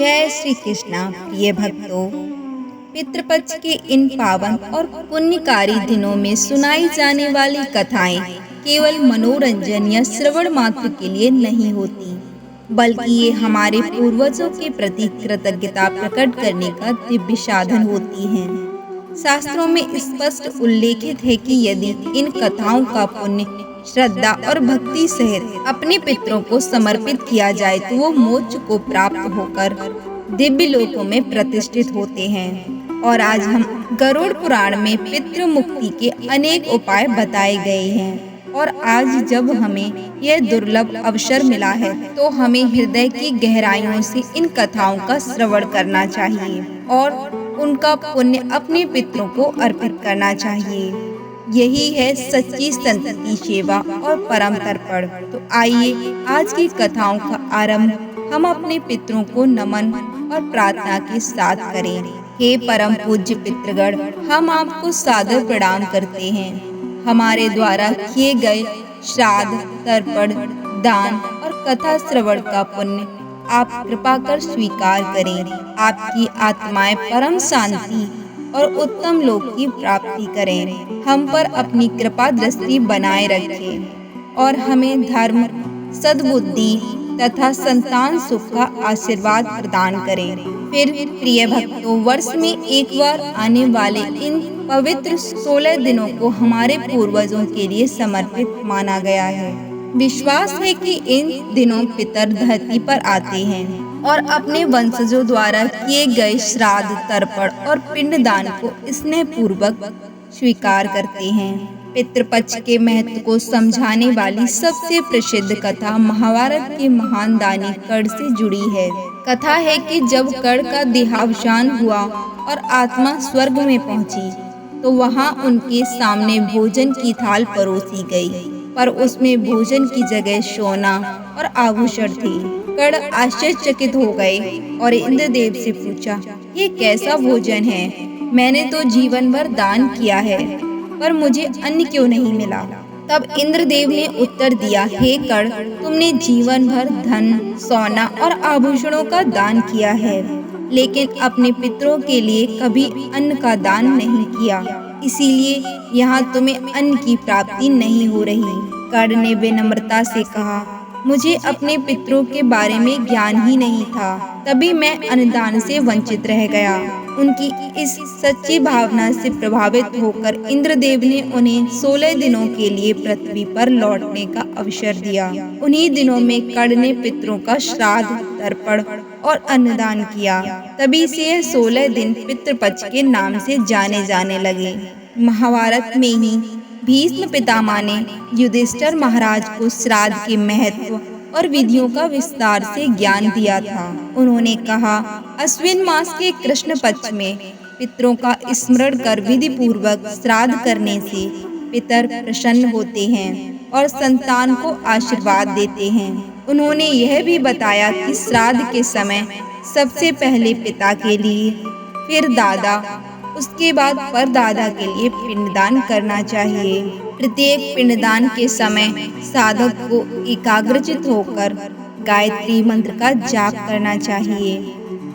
जय श्री कृष्णा। प्रिय भक्तों, पितृपक्ष के इन पावन और पुण्यकारी दिनों में सुनाई जाने वाली कथाएं केवल मनोरंजन या श्रवण मात्र के लिए नहीं होती, बल्कि ये हमारे पूर्वजों के प्रति कृतज्ञता प्रकट करने का दिव्य साधन होती हैं। शास्त्रों में स्पष्ट उल्लेखित है कि यदि इन कथाओं का पुण्य श्रद्धा और भक्ति सहित अपने पितरों को समर्पित किया जाए तो वो मोक्ष को प्राप्त होकर दिव्य लोकों में प्रतिष्ठित होते हैं। और आज हम गरुड़ पुराण में पितृ मुक्ति के अनेक उपाय बताए गए हैं। और आज जब हमें यह दुर्लभ अवसर मिला है तो हमें हृदय की गहराइयों से इन कथाओं का श्रवण करना चाहिए और उनका पुण्य अपने पितरों को अर्पित करना चाहिए। यही है सच्ची संतति सेवा और परम तर्पण। तो आइए आज की कथाओं का आरंभ हम अपने पितरों को नमन और प्रार्थना के साथ करें। हे परम पूज्य पितृगण, हम आपको सादर प्रणाम करते हैं। हमारे द्वारा किए गए श्राद्ध, तर्पण, दान और कथा श्रवण का पुण्य आप कृपा कर स्वीकार करें। आपकी आत्माएं परम शांति और उत्तम लोक की प्राप्ति करें। हम पर अपनी कृपा दृष्टि बनाए रखें और हमें धर्म, सद्बुद्धि तथा संतान सुख का आशीर्वाद प्रदान करें। फिर प्रिय भक्तों, वर्ष में एक बार आने वाले इन पवित्र 16 दिनों को हमारे पूर्वजों के लिए समर्पित माना गया है। विश्वास है कि इन दिनों पितर धरती पर आते हैं और अपने वंशजों द्वारा किए गए श्राद्ध, तर्पण और पिंडदान को स्नेह पूर्वक स्वीकार करते हैं। पितृपक्ष के महत्व को समझाने वाली सबसे प्रसिद्ध कथा महाभारत के महान दानी कर्ण से जुड़ी है। कथा है कि जब कर्ण का देहावसान हुआ और आत्मा स्वर्ग में पहुंची तो वहां उनके सामने भोजन की थाल परोसी गई, पर उसमें भोजन की जगह सोना और आभूषण थे। कर्ण आश्चर्यचकित हो गए और इंद्रदेव से पूछा, ये कैसा भोजन है? मैंने तो जीवन भर दान किया है, पर मुझे अन्न क्यों नहीं मिला? तब इंद्रदेव ने उत्तर दिया, हे कर्ण, तुमने जीवन भर धन, सोना और आभूषणों का दान किया है, लेकिन अपने पितरों के लिए कभी अन्न का दान नहीं किया, इसीलिए यहाँ तुम्हें अन्न की प्राप्ति नहीं हो रही। कर्ण ने विनम्रता से कहा, मुझे अपने पितरों के बारे में ज्ञान ही नहीं था, तभी मैं अन्नदान से वंचित रह गया। उनकी इस सच्ची भावना से प्रभावित होकर इंद्रदेव ने उन्हें 16 दिनों के लिए पृथ्वी पर लौटने का अवसर दिया। उन्हीं दिनों में कर्ण ने पितरों का श्राद्ध, तर्पण और अन्नदान किया। तभी से यह 16 दिन पितृपक्ष के नाम से जाने जाने लगे। महाभारत में ही भीष्म पितामह ने युधिष्ठिर महाराज को श्राद्ध के महत्व और विधियों का विस्तार से ज्ञान दिया था। उन्होंने कहा, अश्विन मास के कृष्ण पक्ष में पितरों का स्मरण कर विधि पूर्वक श्राद्ध करने से पितर प्रसन्न होते हैं और संतान को आशीर्वाद देते हैं। उन्होंने यह भी बताया कि श्राद्ध के समय सबसे पहले पिता के लिए, फिर दादा, उसके बाद परदादा के लिए पिंडदान करना चाहिए। प्रत्येक पिंडदान के समय साधक को एकाग्रचित होकर गायत्री मंत्र का जाप करना चाहिए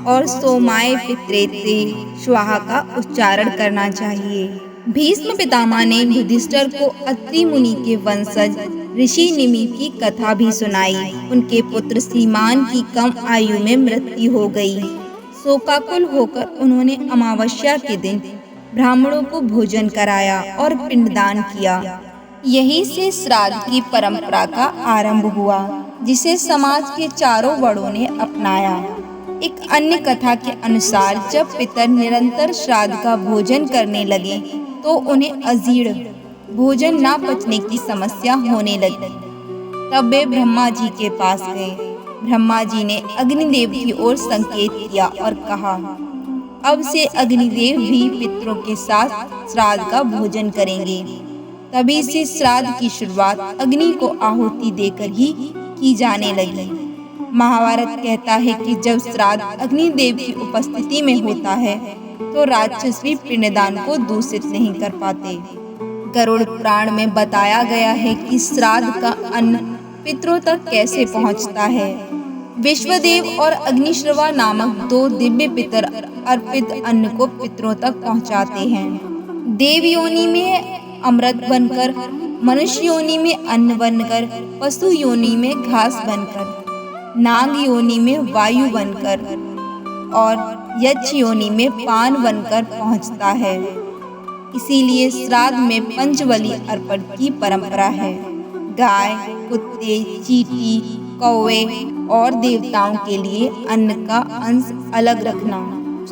और सोमाय पित्रेते स्वाहा का उच्चारण करना चाहिए। भीष्म पितामह ने युधिष्ठिर को अत्रि मुनि के वंशज ऋषि निमि की कथा भी सुनाई। उनके पुत्र सीमान की कम आयु में मृत्यु हो गई। शोकाकुल होकर उन्होंने अमावस्या के दिन ब्राह्मणों को भोजन कराया और पिंडदान किया। यहीं से श्राद्ध की परंपरा का आरंभ हुआ, जिसे समाज के चारों वर्णों ने अपनाया। एक अन्य कथा के अनुसार जब पितर निरंतर श्राद्ध का भोजन करने लगे तो उन्हें अजीर्ण, भोजन न पचने की समस्या होने लगी। तब वे ब्रह्मा जी के पास गए। ब्रह्मा जी ने अग्निदेव की ओर संकेत किया और कहा, अब से अग्निदेव भी पितरों के साथ श्राद्ध का भोजन करेंगे। तभी से श्राद्ध की शुरुआत अग्नि को आहुति देकर ही की जाने लगी। महाभारत कहता है कि जब श्राद्ध अग्निदेव की उपस्थिति में होता है तो राक्षस भी पिंडदान को दूषित नहीं कर पाते। गरुड़ पुराण में बताया गया है कि श्राद्ध का अन्न पितरों तक कैसे पहुंचता है। विश्वदेव और अग्निश्रवा नामक 2 दिव्य पितर अर्पित अन्न को पितरों तक पहुंचाते हैं। देव योनि में अमृत बनकर, मनुष्य योनि में अन्न बनकर, पशु योनि में घास बनकर, नाग योनि में वायु बनकर और यक्ष योनि में पान बनकर पहुंचता है। इसीलिए श्राद्ध में पंचबलि अर्पण की परंपरा है। गाय, कुत्ते, चींटी, कौवे और देवताओं के लिए अन्न का अंश अलग रखना।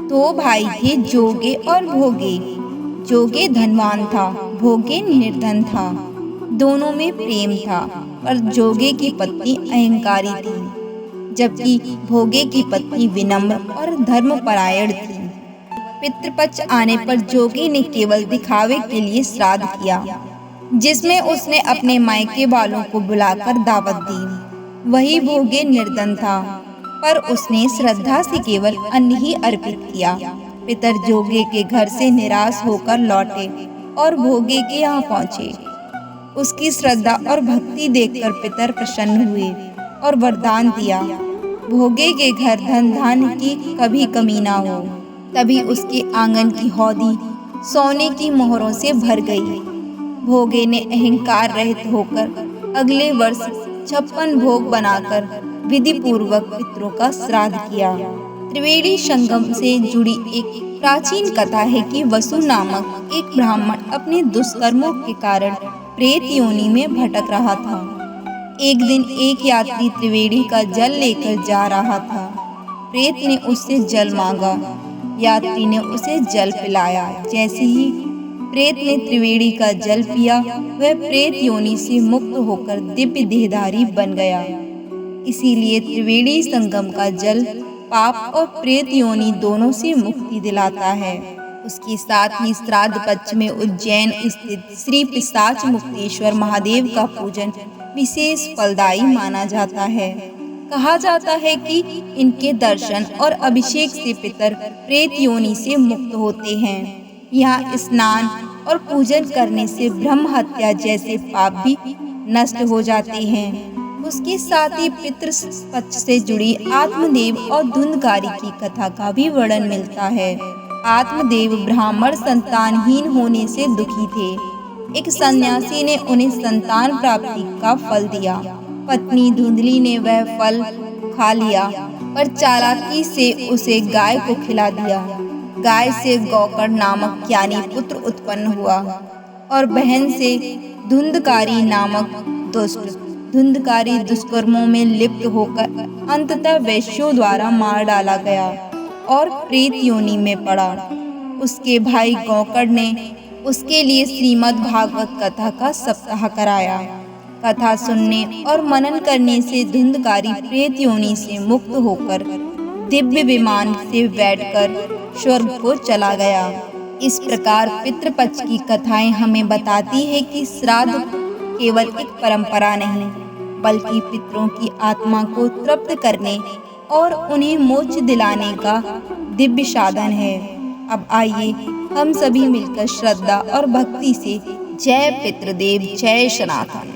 तो भाई थे जोगे और भोगे। जोगे धनवान था, भोगे निर्धन था। दोनों में प्रेम था, पर जोगे की पत्नी अहंकारी थी, जबकि भोगे की पत्नी विनम्र और धर्मपरायण थी। पितृपक्ष आने पर जोगी ने केवल दिखावे के लिए श्राद्ध किया, जिसमें उसने अपने मायके वालों को बुलाकर दावत दी। वही भोगे निर्धन था, पर उसने श्रद्धा से केवल अन्न ही अर्पित किया। पितर जोगे के घर से निराश होकर लौटे और भोगे के यहाँ पहुँचे। उसकी श्रद्धा और भक्ति देखकर पितर प्रसन्न हुए और वरदान दिया, भोगे के घर धन धान्य की कभी कमी ना हो। तभी उसके आंगन की हौदी सोने की मोहरों से भर गई। भोगे ने अहंकार रहित होकर अगले वर्ष 56 भोग बनाकर विधि पूर्वक पितरों का श्राद्ध किया। त्रिवेणी संगम से जुड़ी एक प्राचीन कथा है कि वसु नामक एक ब्राह्मण अपने दुष्कर्मों के कारण प्रेत योनि में भटक रहा था। एक दिन एक यात्री त्रिवेणी का जल लेकर जा रहा था। प्रेत ने उससे जल मांगा। यात्री ने उसे जल पिलाया। जैसे ही प्रेत ने त्रिवेणी का जल पिया, वह प्रेत योनि से मुक्त होकर दिव्य देहधारी बन गया। इसीलिए त्रिवेणी संगम का जल पाप और प्रेत योनि दोनों से मुक्ति दिलाता है। उसके साथ ही श्राद्ध पक्ष में उज्जैन स्थित श्री पिशाच मुक्तेश्वर महादेव का पूजन विशेष फलदायी माना जाता है। कहा जाता है कि इनके दर्शन और अभिषेक से पितर प्रेत योनि से मुक्त होते हैं। यहाँ स्नान और पूजन करने से ब्रह्म हत्या जैसे पाप भी नष्ट हो जाते हैं। उसके साथ ही पितृ पक्ष से जुड़ी आत्मदेव और धुंधकारी की कथा का भी वर्णन मिलता है। आत्मदेव ब्राह्मण संतानहीन होने से दुखी थे। एक सन्यासी ने उन्हें संतान प्राप्ति का फल दिया। पत्नी धुंधली ने वह फल खा लिया, पर चालाकी से उसे गाय को खिला दिया। गाय से गौकर्ण नामक ज्ञानी पुत्र उत्पन्न हुआ और बहन से धुंधकारी नामक दुष्ट। धुंधकारी दुष्कर्मों में लिप्त होकर अंततः वैश्यों द्वारा मार डाला गया और प्रेत योनि में पड़ा। उसके भाई गौकर्ण ने उसके लिए श्रीमद् भागवत कथा का सप्ताह कराया। कथा सुनने और मनन करने से धुंधकारी प्रेत योनि से मुक्त होकर दिव्य विमान से बैठकर स्वर्ग को चला गया। इस प्रकार पितृपक्ष की कथाएं हमें बताती है कि श्राद्ध केवल एक परंपरा नहीं, बल्कि पितरों की आत्मा को तृप्त करने और उन्हें मोक्ष दिलाने का दिव्य साधन है। अब आइए हम सभी मिलकर श्रद्धा और भक्ति से जय पितृदेव, जय सनातन।